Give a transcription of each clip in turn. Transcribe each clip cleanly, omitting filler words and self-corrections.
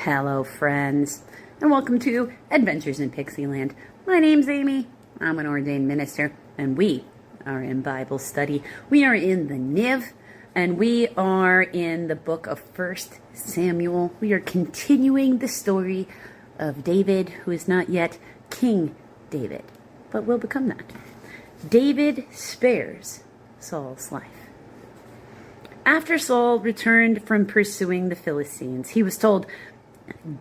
Hello, friends, and welcome to Adventures in Pixieland. My name's Amy. I'm an ordained minister, and we are in Bible study. We are in the Niv, and we are in the book of 1 Samuel. We are continuing the story of David, who is not yet King David, but will become that. David spares Saul's life. After Saul returned from pursuing the Philistines, he was told,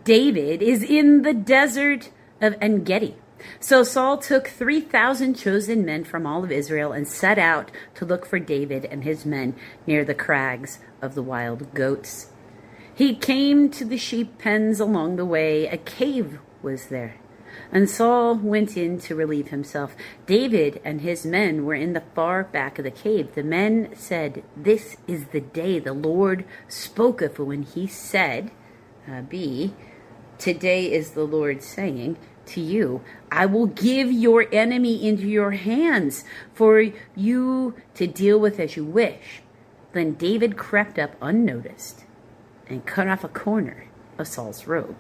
David is in the desert of En-Gedi. So Saul took 3,000 chosen men from all of Israel and set out to look for David and his men near the crags of the wild goats. He came to the sheep pens along the way. A cave was there, and Saul went in to relieve himself. David and his men were in the far back of the cave. The men said, "This is the day the Lord spoke of when he said, today is the Lord saying to you, I will give your enemy into your hands for you to deal with as you wish." Then David crept up unnoticed and cut off a corner of Saul's robe.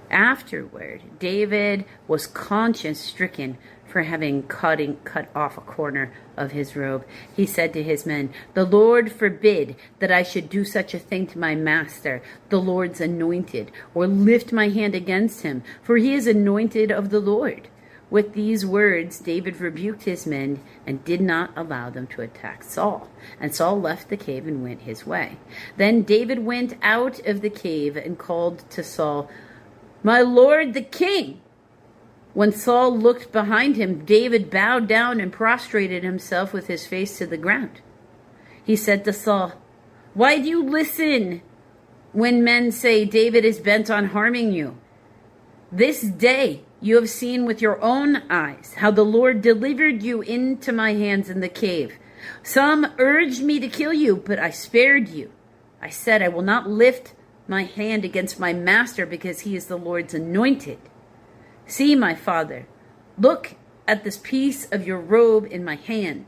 Afterward, David was conscience-stricken for having cut off a corner of his robe. He said to his men, "The Lord forbid that I should do such a thing to my master, the Lord's anointed, or lift my hand against him, for he is anointed of the Lord." With these words, David rebuked his men and did not allow them to attack Saul. And Saul left the cave and went his way. Then David went out of the cave and called to Saul, "My lord the king!" When Saul looked behind him, David bowed down and prostrated himself with his face to the ground. He said to Saul, "Why do you listen when men say David is bent on harming you? This day you have seen with your own eyes how the Lord delivered you into my hands in the cave. Some urged me to kill you, but I spared you. I said, I will not lift my hand against my master because he is the Lord's anointed. See, my father, look at this piece of your robe in my hand.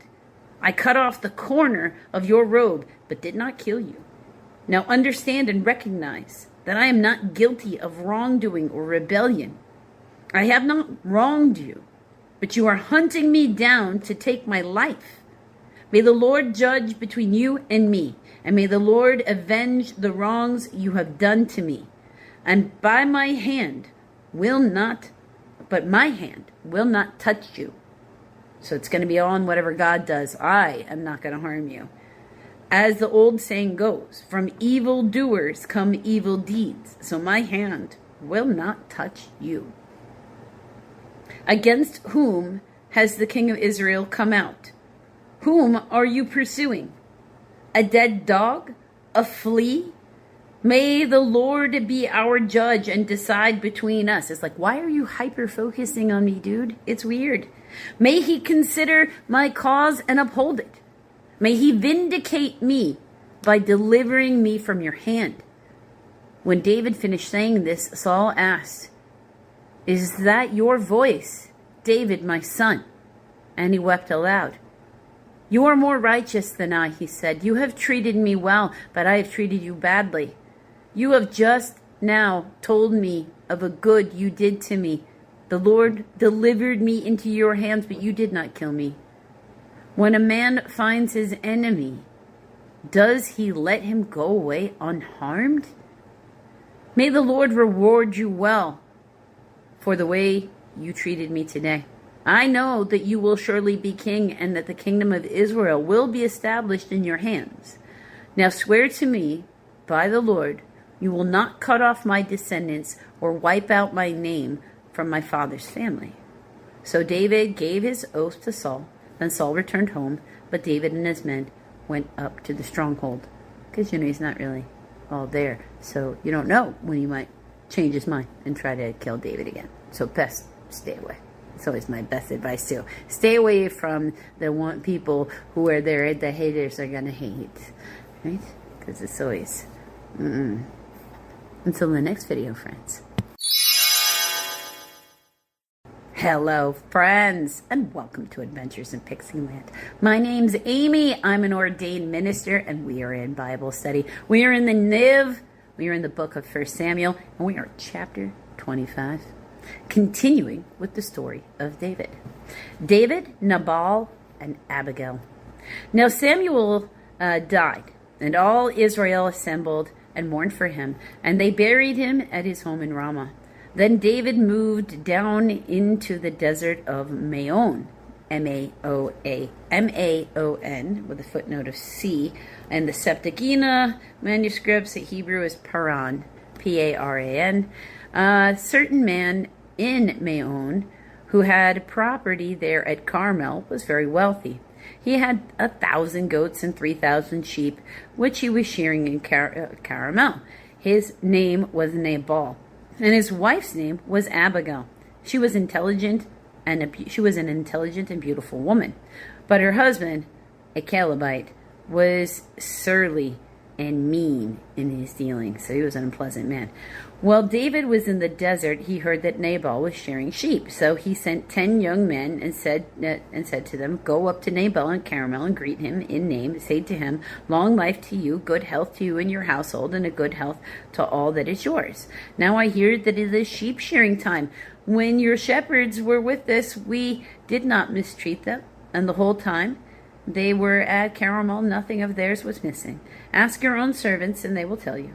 I cut off the corner of your robe, but did not kill you. Now understand and recognize that I am not guilty of wrongdoing or rebellion. I have not wronged you, but you are hunting me down to take my life. May the Lord judge between you and me, and may the Lord avenge the wrongs you have done to me. And my hand will not touch you." So it's going to be on whatever God does. I am not going to harm you. As the old saying goes, from evil doers come evil deeds. So my hand will not touch you. Against whom has the king of Israel come out? Whom are you pursuing? A dead dog? A flea? May the Lord be our judge and decide between us. It's like, why are you hyper-focusing on me, dude? It's weird. May he consider my cause and uphold it. May he vindicate me by delivering me from your hand. When David finished saying this, Saul asked, "Is that your voice, David, my son?" And he wept aloud. "You are more righteous than I," he said. "You have treated me well, but I have treated you badly. You have just now told me of a good you did to me. The Lord delivered me into your hands, but you did not kill me. When a man finds his enemy, does he let him go away unharmed? May the Lord reward you well for the way you treated me today. I know that you will surely be king and that the kingdom of Israel will be established in your hands. Now swear to me by the Lord, you will not cut off my descendants or wipe out my name from my father's family." So David gave his oath to Saul. Then Saul returned home, but David and his men went up to the stronghold. Because, he's not really all there. So you don't know when he might change his mind and try to kill David again. So best stay away. It's always my best advice too. Stay away from the people who are there. The haters are gonna hate, right? Because it's always. Until the next video, friends. Hello, friends, and welcome to Adventures in Pixieland. My name's Amy. I'm an ordained minister, and we are in Bible study. We are in the Niv We are in the book of 1 Samuel, and we are chapter 25, continuing with the story of David. David, Nabal, and Abigail. Now Samuel died, and all Israel assembled and mourned for him, and they buried him at his home in Ramah. Then David moved down into the desert of Maon, M-A-O-N, with a footnote of C, and the Septuagint manuscripts, the Hebrew is Paran, P-A-R-A-N. A certain man in Maon who had property there at Carmel was very wealthy. He had 1,000 goats and 3,000 sheep, which he was shearing in Carmel. His name was Nabal, and his wife's name was Abigail. She was intelligent, and she was an intelligent and beautiful woman. But her husband, a Calebite, was surly and mean in his dealings, so he was an unpleasant man. While David was in the desert, he heard that Nabal was shearing sheep. So he sent 10 young men and said to them, "Go up to Nabal in Carmel and greet him in name. Say to him, 'Long life to you, good health to you and your household, and a good health to all that is yours.' Now I hear that it is sheep shearing time. When your shepherds were with us, we did not mistreat them, and the whole time they were at Carmel, nothing of theirs was missing. Ask your own servants, and they will tell you.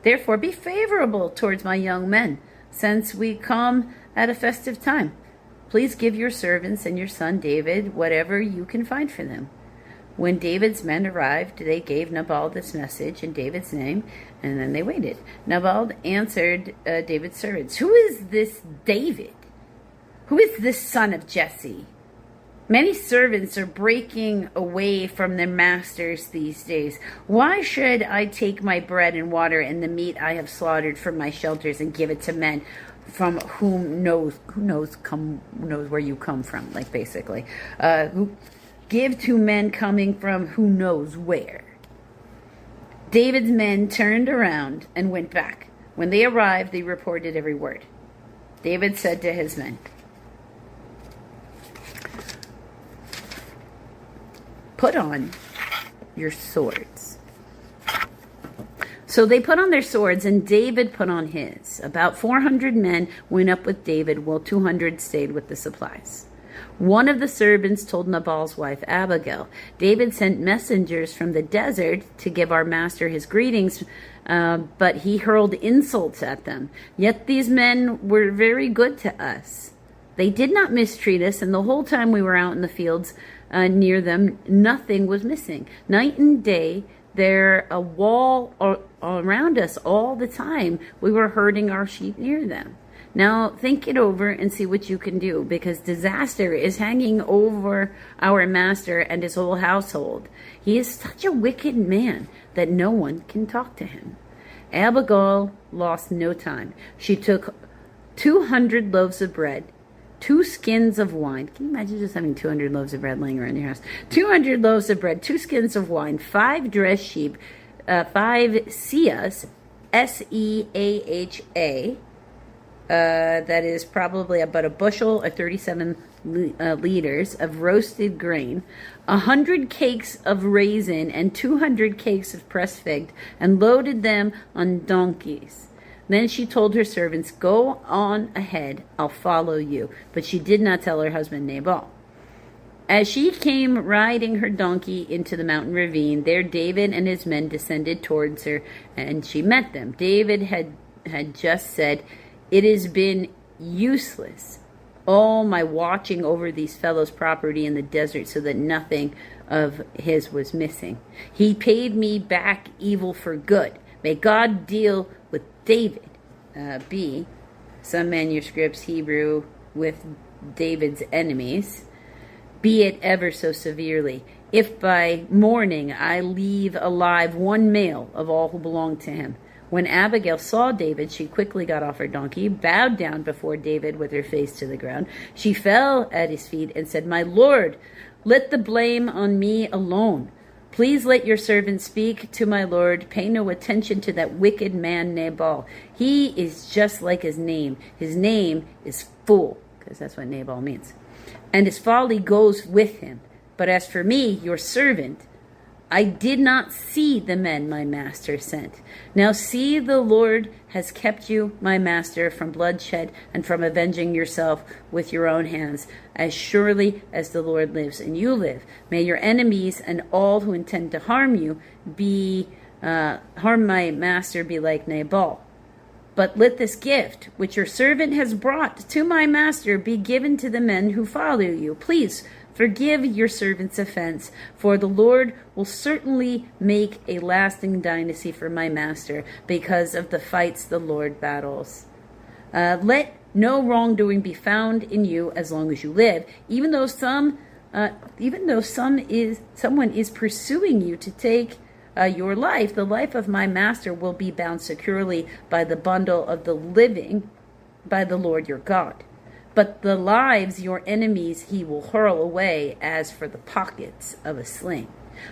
Therefore be favorable towards my young men, since we come at a festive time. Please give your servants and your son David whatever you can find for them." When David's men arrived, they gave Nabal this message in David's name, and then they waited. Nabal answered David's servants, "Who is this David? Who is this son of Jesse? Many servants are breaking away from their masters these days. Why should I take my bread and water and the meat I have slaughtered from my shelters and give it to men from who knows where you come from?" Like basically, who give to men coming from who knows where. David's men turned around and went back. When they arrived, they reported every word. David said to his men, "Put on your swords." So they put on their swords, and David put on his. About 400 men went up with David, while 200 stayed with the supplies. One of the servants told Nabal's wife, Abigail, "David sent messengers from the desert to give our master his greetings, but he hurled insults at them. Yet these men were very good to us. They did not mistreat us, and the whole time we were out in the fields near them, nothing was missing. Night and day, there a wall around us all the time. We were herding our sheep near them. Now think it over and see what you can do, because disaster is hanging over our master and his whole household. He is such a wicked man that no one can talk to him." Abigail lost no time. She took 200 loaves of bread, 2 skins of wine. Can you imagine just having 200 loaves of bread laying around your house? 200 loaves of bread, 2 skins of wine, 5 dressed sheep, 5 seahs, S-E-A-H-A. That is probably about a bushel or 37 liters of roasted grain, 100 cakes of raisin, and 200 cakes of pressed fig, and loaded them on donkeys. Then she told her servants, "Go on ahead, I'll follow you." But she did not tell her husband Nabal. As she came riding her donkey into the mountain ravine, there David and his men descended towards her, and she met them. David had just said, "It has been useless, all my watching over these fellows' property in the desert so that nothing of his was missing. He paid me back evil for good. May God deal with David." B. Some manuscripts, Hebrew, with David's enemies. "Be it ever so severely, if by morning I leave alive one male of all who belong to him." When Abigail saw David, she quickly got off her donkey, bowed down before David with her face to the ground. She fell at his feet and said, "My lord, let the blame on me alone. Please let your servant speak to my lord. Pay no attention to that wicked man Nabal. He is just like his name. His name is fool," because that's what Nabal means, "and his folly goes with him. But as for me, your servant, I did not see the men my master sent. Now see, the Lord has kept you, my master, from bloodshed and from avenging yourself with your own hands. As surely as the Lord lives and you live, may your enemies and all who intend to harm you harm my master be like Nabal. But let this gift, which your servant has brought to my master, be given to the men who follow you. Please forgive your servant's offense, for the Lord will certainly make a lasting dynasty for my master because of the fights the Lord battles. Let no wrongdoing be found in you as long as you live, even though someone is pursuing you to take your life. The life of my master will be bound securely by the bundle of the living by the Lord your God. But the lives your enemies he will hurl away as for the pockets of a sling.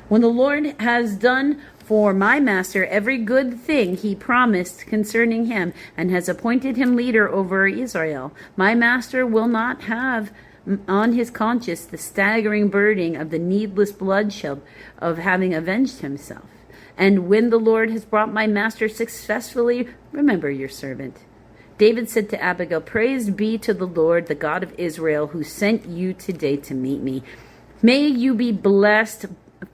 When the Lord has done for my master every good thing he promised concerning him, and has appointed him leader over Israel, my master will not have on his conscience the staggering burden of the needless bloodshed of having avenged himself. And when the Lord has brought my master successfully, remember your servant. David said to Abigail, praise be to the Lord, the God of Israel, who sent you today to meet me. May you be blessed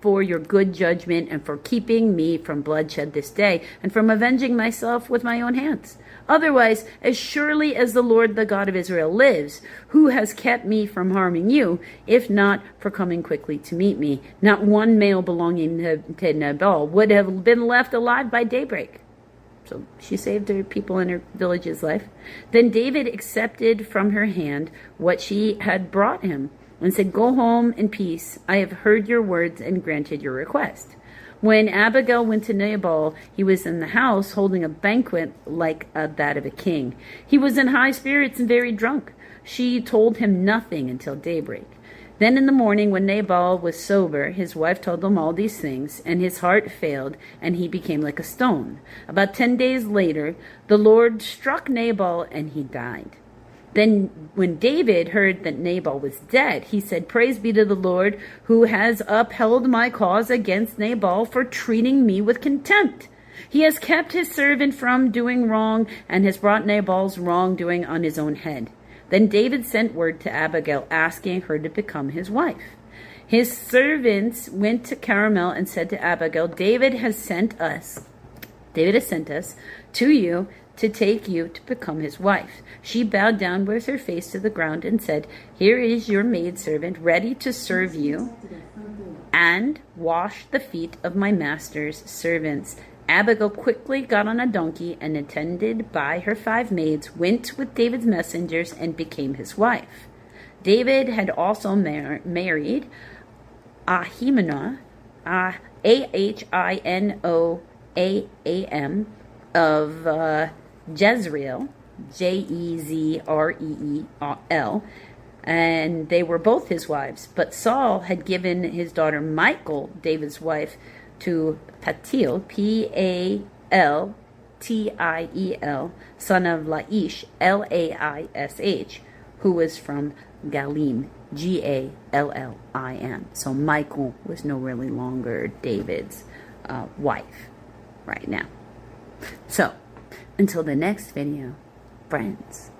for your good judgment and for keeping me from bloodshed this day and from avenging myself with my own hands. Otherwise, as surely as the Lord, the God of Israel, lives, who has kept me from harming you, if not for coming quickly to meet me, not one male belonging to Nabal would have been left alive by daybreak. So she saved her people in her village's life. Then David accepted from her hand what she had brought him and said, go home in peace. I have heard your words and granted your request. When Abigail went to Nabal, he was in the house holding a banquet like that of a king. He was in high spirits and very drunk. She told him nothing until daybreak. Then in the morning, when Nabal was sober, his wife told him all these things, and his heart failed, and he became like a stone. About 10 days later, the Lord struck Nabal, and he died. Then when David heard that Nabal was dead, he said, praise be to the Lord, who has upheld my cause against Nabal for treating me with contempt. He has kept his servant from doing wrong, and has brought Nabal's wrongdoing on his own head. Then David sent word to Abigail, asking her to become his wife. His servants went to Carmel and said to Abigail, David has sent us to you to take you to become his wife. She bowed down with her face to the ground and said, here is your maidservant ready to serve you and wash the feet of my master's servants. Abigail quickly got on a donkey and, attended by her 5 maids, went with David's messengers and became his wife. David had also married Ahinoam, Ahinoam of Jezreel, Jezreel, and they were both his wives. But Saul had given his daughter Michal, David's wife, to Paltiel, Paltiel, son of Laish, Laish, who was from Galim, Gallim. So Michal was no really longer David's wife right now. So, until the next video, friends.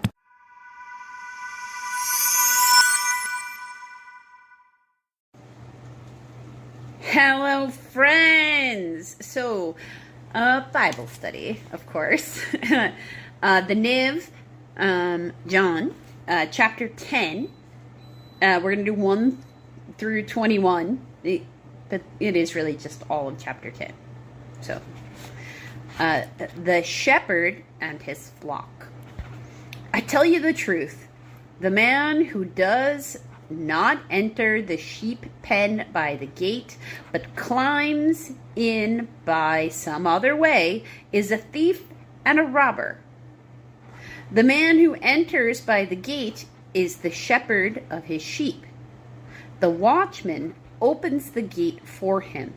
Hello, friends. So, Bible study, of course. The Niv, John, chapter 10. We're going to do 1 through 21. But it is really just all of chapter 10. So, the shepherd and his flock. I tell you the truth, the man who does not enter the sheep pen by the gate, but climbs in by some other way, is a thief and a robber. The man who enters by the gate is the shepherd of his sheep. The watchman opens the gate for him,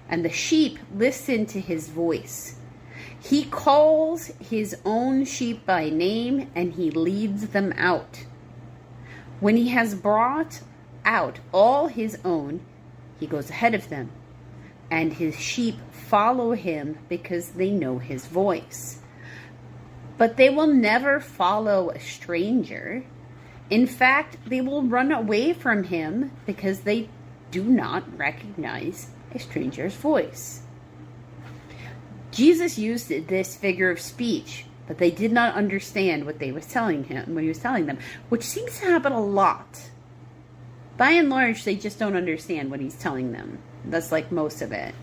and the sheep listen to his voice. He calls his own sheep by name, and he leads them out. When he has brought out all his own, he goes ahead of them. and his sheep follow him because they know his voice. But they will never follow a stranger. In fact, they will run away from him because they do not recognize a stranger's voice. Jesus used this figure of speech, but they did not understand what he was telling them, which seems to happen a lot. By and large, they just don't understand what he's telling them. That's like most of it.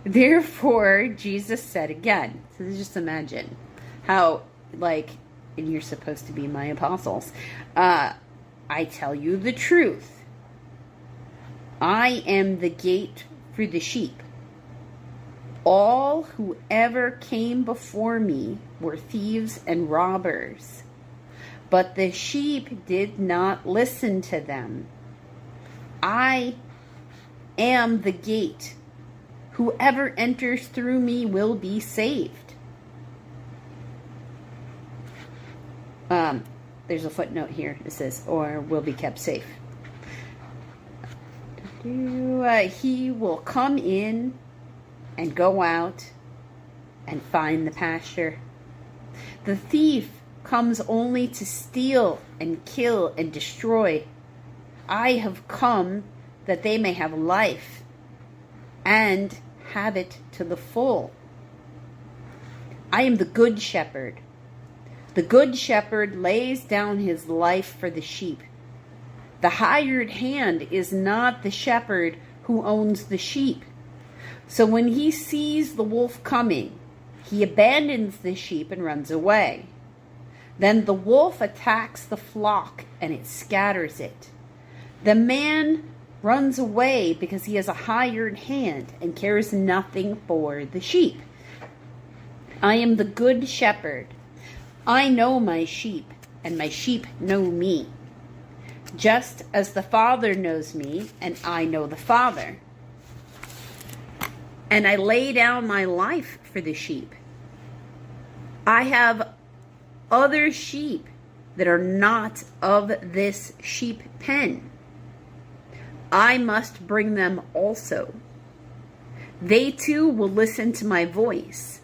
Therefore, Jesus said again. So just imagine how, and you're supposed to be my apostles. I tell you the truth. I am the gate for the sheep. All who ever came before me were thieves and robbers, but the sheep did not listen to them. I am the gate. Whoever enters through me will be saved. There's a footnote here. It says, or will be kept safe. He will come in and go out and find the pasture. The thief comes only to steal and kill and destroy. I have come that they may have life and have it to the full. I am the good shepherd. The good shepherd lays down his life for the sheep. The hired hand is not the shepherd who owns the sheep. So when he sees the wolf coming, he abandons the sheep and runs away. Then the wolf attacks the flock and it scatters it. The man runs away because he has a hired hand and cares nothing for the sheep. I am the good shepherd. I know my sheep, and my sheep know me. Just as the Father knows me, and I know the Father. And I lay down my life for the sheep. I have other sheep that are not of this sheep pen. I must bring them also. They too will listen to my voice,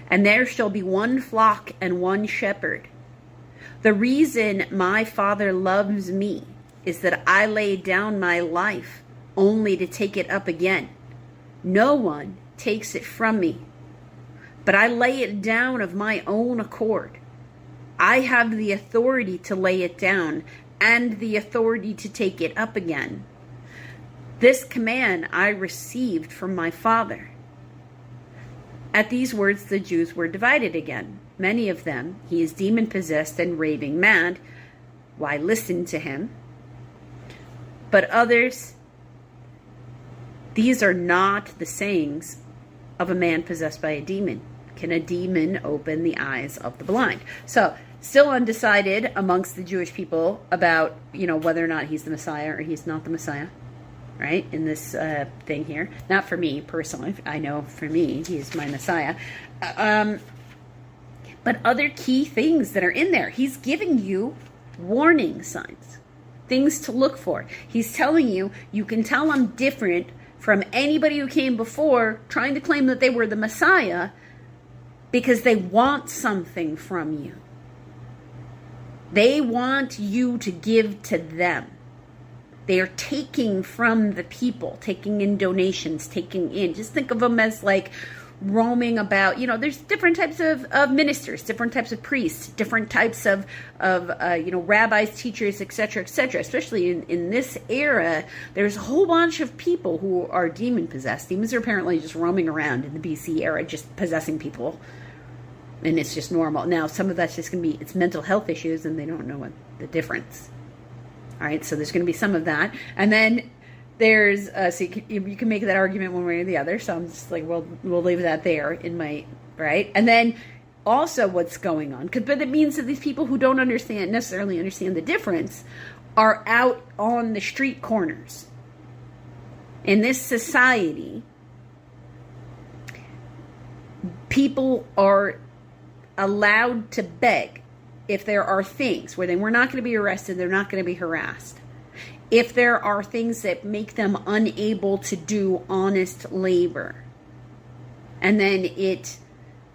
and there shall be one flock and one shepherd. The reason my Father loves me is that I lay down my life only to take it up again. No one takes it from me, but I lay it down of my own accord. I have the authority to lay it down and the authority to take it up again. This command I received from my Father. At these words, the Jews were divided again. Many of them, he is demon-possessed and raving mad. Why listen to him? But others, these are not the sayings of a man possessed by a demon. Can a demon open the eyes of the blind? So, still undecided amongst the Jewish people about, whether or not he's the Messiah or he's not the Messiah. Right, in this thing here. Not for me personally. I know for me, he's my Messiah. But other key things that are in there. He's giving you warning signs, things to look for. He's telling you, you can tell I'm different from anybody who came before trying to claim that they were the Messiah because they want something from you. They want you to give to them. They are taking from the people, taking in donations, taking in. Just think of them as like roaming about. There's different types of ministers, different types of priests, different types of rabbis, teachers, etc., etc. Especially in this era, there's a whole bunch of people who are demon-possessed. Demons are apparently just roaming around in the BC era, just possessing people. And it's just normal. Now, some of that's just going to be, it's mental health issues, and they don't know what the difference. All right, so there's going to be some of that. And then there's, so you can make that argument one way or the other. So I'm just like, we'll leave that there right? And then also what's going on. But it means that these people who don't necessarily understand the difference are out on the street corners. In this society, people are allowed to beg if there are things where they were not going to be arrested, they're not going to be harassed. if there are things that make them unable to do honest labor. And then it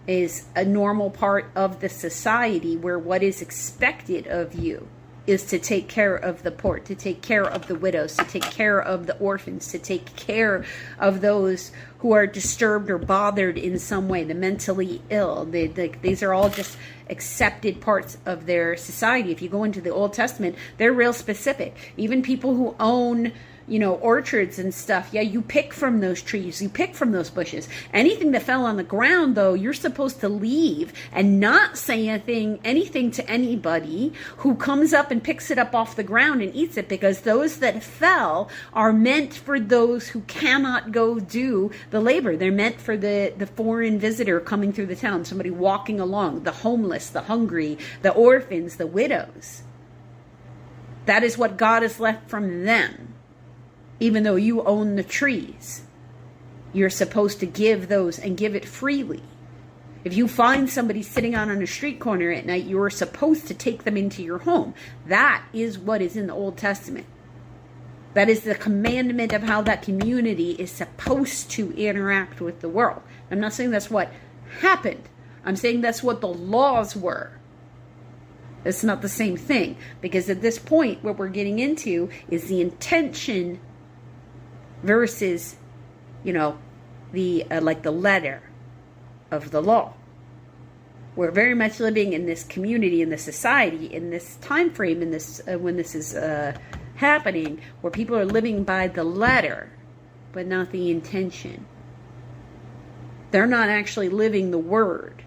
is a normal part of the society where what is expected of you is to take care of the poor, to take care of the widows, to take care of the orphans, to take care of those who are disturbed or bothered in some way, the mentally ill. These are all just accepted parts of their society. If you go into the Old Testament, they're real specific. Even people who own, orchards and stuff. Yeah, you pick from those trees. You pick from those bushes. Anything that fell on the ground, though, you're supposed to leave and not say anything to anybody who comes up and picks it up off the ground and eats it, because those that fell are meant for those who cannot go do the labor. They're meant for the foreign visitor coming through the town, somebody walking along, the homeless, the hungry, the orphans, the widows. That is what God has left from them. Even though you own the trees, you're supposed to give those and give it freely. If you find somebody sitting on a street corner at night, you're supposed to take them into your home. That is what is in the Old Testament. That is the commandment of how that community is supposed to interact with the world. I'm not saying that's what happened. I'm saying that's what the laws were. It's not the same thing, because at this point, what we're getting into is the intention versus, the letter of the law. We're very much living in this community, in this society, in this time frame, in this when this is happening, where people are living by the letter, but not the intention. They're not actually living the word.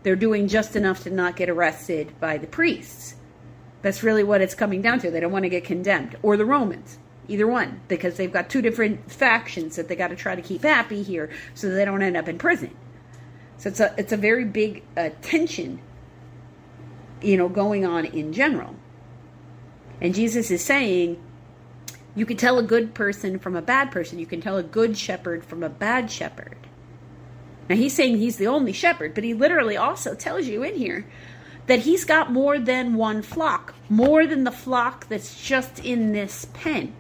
They're doing just enough to not get arrested by the priests. That's really what it's coming down to. They don't want to get condemned, or the Romans. Either one, because they've got two different factions that they got to try to keep happy here so they don't end up in prison. So it's a very big tension, going on in general. And Jesus is saying, you can tell a good person from a bad person. You can tell a good shepherd from a bad shepherd. Now he's saying he's the only shepherd, but he literally also tells you in here that he's got more than one flock, more than the flock that's just in this pen.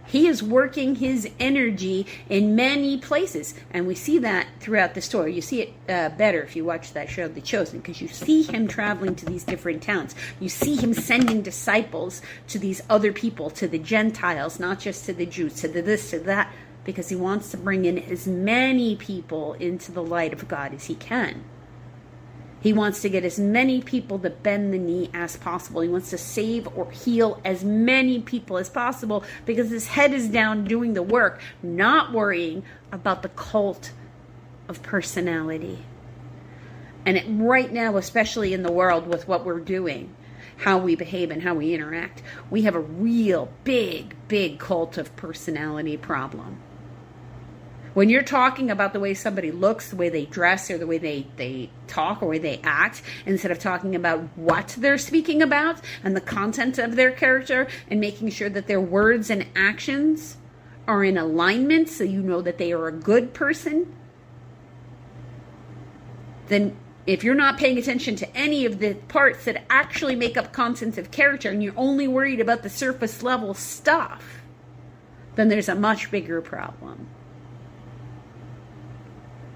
He is working his energy in many places. And we see that throughout the story. You see it better if you watch that show, The Chosen, because you see him traveling to these different towns. You see him sending disciples to these other people, to the Gentiles, not just to the Jews, to the this, to that, because he wants to bring in as many people into the light of God as he can. He wants to get as many people to bend the knee as possible. He wants to save or heal as many people as possible, because his head is down doing the work, not worrying about the cult of personality. And right now, especially in the world with what we're doing, how we behave and how we interact, we have a real big cult of personality problem. When you're talking about the way somebody looks, the way they dress, or the way they talk, or the way they act, instead of talking about what they're speaking about and the content of their character, and making sure that their words and actions are in alignment so you know that they are a good person, then if you're not paying attention to any of the parts that actually make up content of character, and you're only worried about the surface level stuff, then there's a much bigger problem.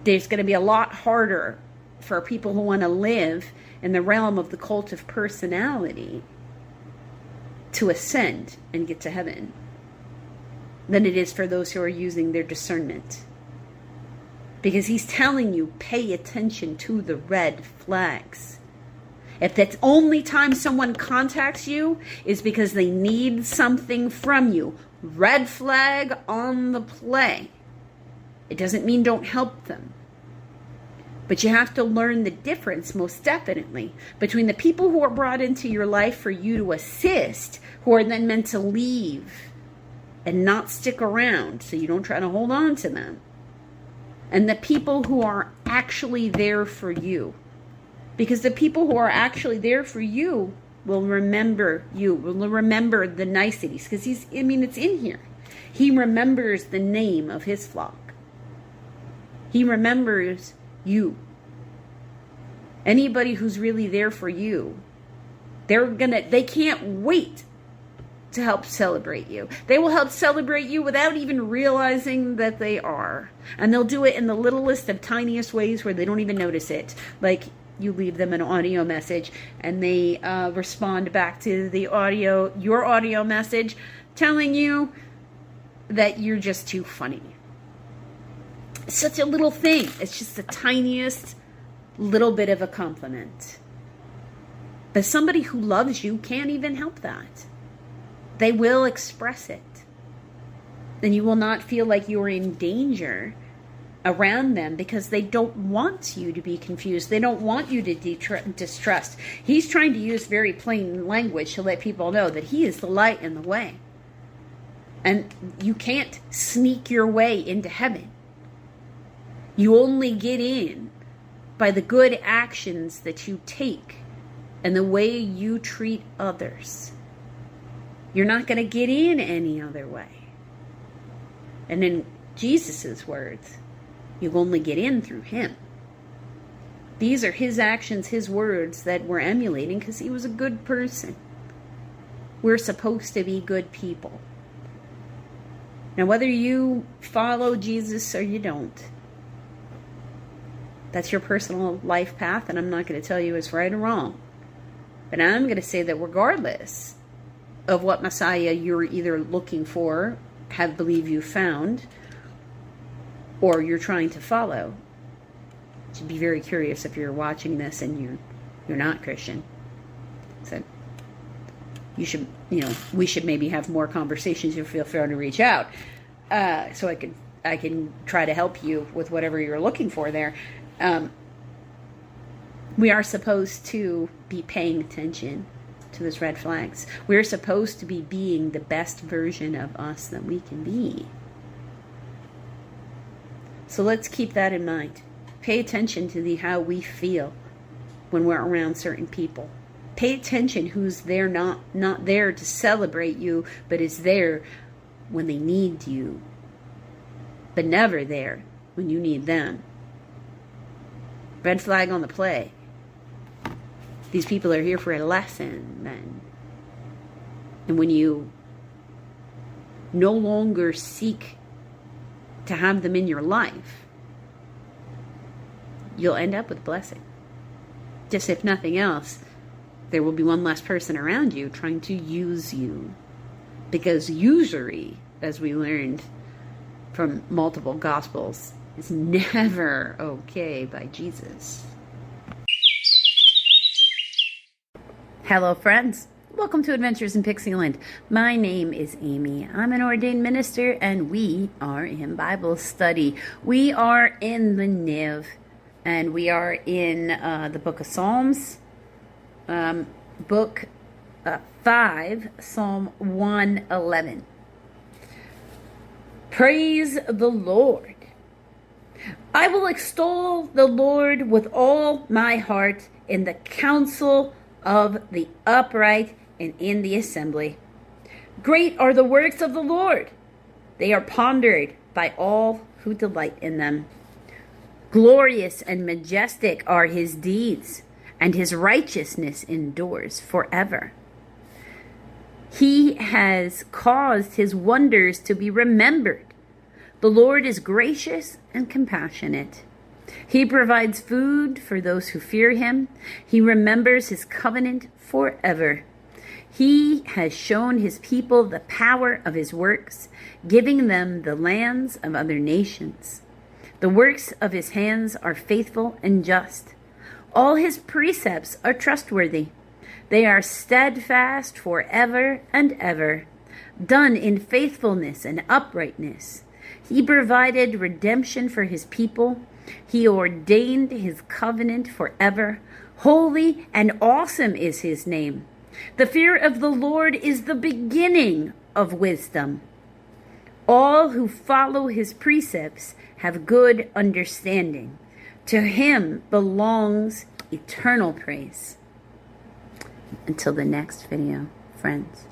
There's going to be a lot harder for people who want to live in the realm of the cult of personality to ascend and get to heaven than it is for those who are using their discernment. Because he's telling you, pay attention to the red flags. If that's only time someone contacts you is because they need something from you, red flag on the play. It doesn't mean don't help them. But you have to learn the difference, most definitely, between the people who are brought into your life for you to assist, who are then meant to leave and not stick around so you don't try to hold on to them, and the people who are actually there for you. Because the people who are actually there for you will remember you, will remember the niceties, because it's in here. He remembers the name of his flock. He remembers you. Anybody who's really there for you, they can't wait to help celebrate you. They will help celebrate you without even realizing that they are. And they'll do it in the littlest of tiniest ways where they don't even notice it. Like you leave them an audio message and they respond back to your audio message, telling you that you're just too funny. It's such a little thing. It's just the tiniest little bit of a compliment. But somebody who loves you can't even help that. They will express it. Then you will not feel like you're in danger around them because they don't want you to be confused. They don't want you to distrust. He's trying to use very plain language to let people know that he is the light and the way. And you can't sneak your way into heaven. You only get in by the good actions that you take and the way you treat others. You're not going to get in any other way. And in Jesus' words, you only get in through him. These are his actions, his words that we're emulating because he was a good person. We're supposed to be good people. Now, whether you follow Jesus or you don't, that's your personal life path, and I'm not going to tell you it's right or wrong. But I'm going to say that regardless of what Messiah you're either looking for, believe you found, or you're trying to follow, you should be very curious if you're watching this and you're not Christian. So you should, we should maybe have more conversations. You feel free to reach out, so I can try to help you with whatever you're looking for there. We are supposed to be paying attention to those red flags. We're supposed to be being the best version of us that we can be. So let's keep that in mind. Pay attention to how we feel when we're around certain people. Pay attention who's there, not there to celebrate you, but is there when they need you, but never there when you need them. Red flag on the play. These people are here for a lesson, then. And when you no longer seek to have them in your life, you'll end up with a blessing. Just if nothing else, there will be one less person around you trying to use you. Because usury, as we learned from multiple Gospels, is never okay by Jesus. Hello, friends. Welcome to Adventures in Pixieland. My name is Amy. I'm an ordained minister, and we are in Bible study. We are in the Niv, and we are in the book of Psalms, book 5, Psalm 111. Praise the Lord. I will extol the Lord with all my heart in the council of the upright and in the assembly. Great are the works of the Lord. They are pondered by all who delight in them. Glorious and majestic are his deeds, and his righteousness endures forever. He has caused his wonders to be remembered. The Lord is gracious and compassionate. He provides food for those who fear him. He remembers his covenant forever. He has shown his people the power of his works, giving them the lands of other nations. The works of his hands are faithful and just. All his precepts are trustworthy. They are steadfast forever and ever, done in faithfulness and uprightness. He provided redemption for his people. He ordained his covenant forever. Holy and awesome is his name. The fear of the Lord is the beginning of wisdom. All who follow his precepts have good understanding. To him belongs eternal praise. Until the next video, friends.